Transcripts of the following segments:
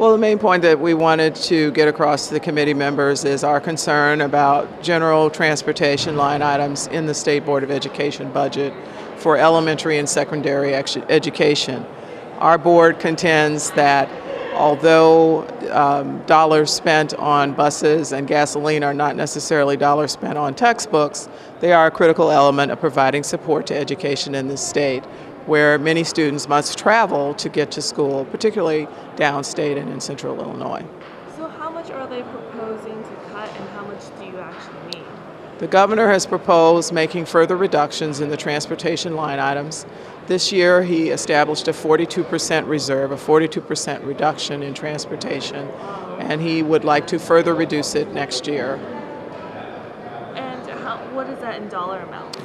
Well, the main point that we wanted to get across to the committee members is our concern about general transportation line items in the State Board of Education budget for elementary and secondary education. Our board contends that although dollars spent on buses and gasoline are not necessarily dollars spent on textbooks, they are a critical element of providing support to education in this state, where many students must travel to get to school, particularly downstate and in central Illinois. So how much are they proposing to cut, and how much do you actually need? The governor has proposed making further reductions in the transportation line items. This year he established a 42% reserve, a 42% reduction in transportation, and he would like to further reduce it next year. And what is that in dollar amounts?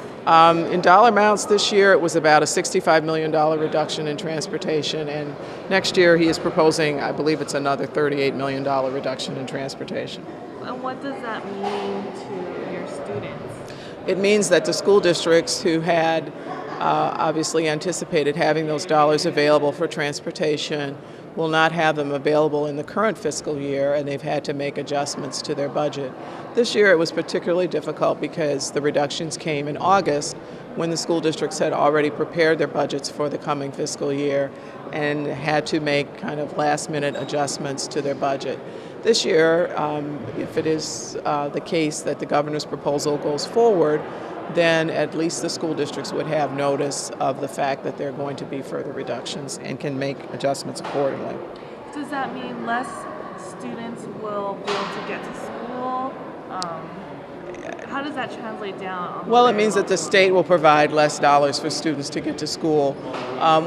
In dollar amounts this year it was about a $65 million reduction in transportation, and next year he is proposing, I believe it's another $38 million reduction in transportation. And what does that mean to your students? It means that the school districts who had obviously anticipated having those dollars available for transportation will not have them available in the current fiscal year, and they've had to make adjustments to their budget. This year it was particularly difficult because the reductions came in August when the school districts had already prepared their budgets for the coming fiscal year and had to make kind of last-minute adjustments to their budget. This year, if it is the case that the governor's proposal goes forward, then at least the school districts would have notice of the fact that there are going to be further reductions and can make adjustments accordingly. Does that mean less students will be able to get to school? How does that translate down? Well, it means that the state will provide less dollars for students to get to school.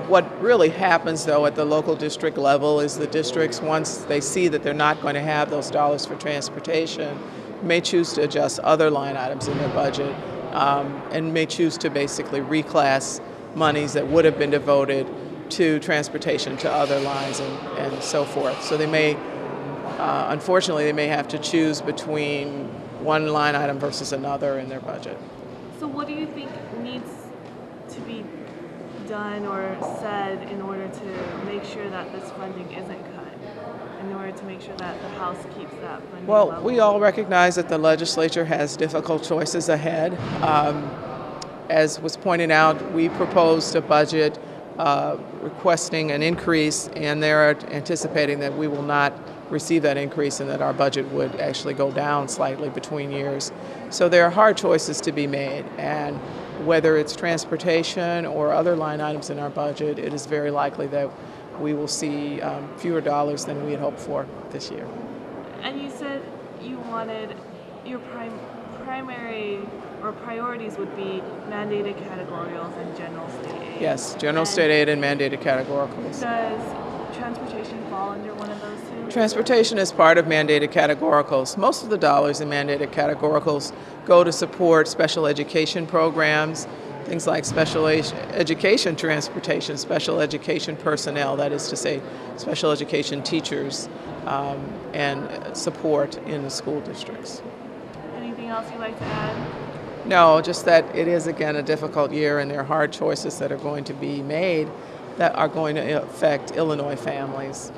What really happens, though, at the local district level is the districts, once they see that they're not going to have those dollars for transportation, may choose to adjust other line items in their budget. And may choose to basically reclass monies that would have been devoted to transportation to other lines and so forth. So they may, unfortunately, they may have to choose between one line item versus another in their budget. So what do you think needs to be done or said in order to make sure that this funding isn't cut? In order to make sure that the House keeps that funding level? We all recognize that the legislature has difficult choices ahead. As was pointed out, we proposed a budget requesting an increase, and they're anticipating that we will not receive that increase and that our budget would actually go down slightly between years. So there are hard choices to be made, and whether it's transportation or other line items in our budget, it is very likely that we will see fewer dollars than we had hoped for this year. And you said you wanted your primary or priorities would be mandated categorials and general state aid. Yes, general state aid and mandated categoricals. Does transportation fall under one of those two? Transportation is part of mandated categoricals. Most of the dollars in mandated categoricals go to support special education programs, things like special education transportation, special education personnel, that is to say special education teachers, and support in the school districts. Anything else you'd like to add? No, just that it is, again, a difficult year, and there are hard choices that are going to be made that are going to affect Illinois families.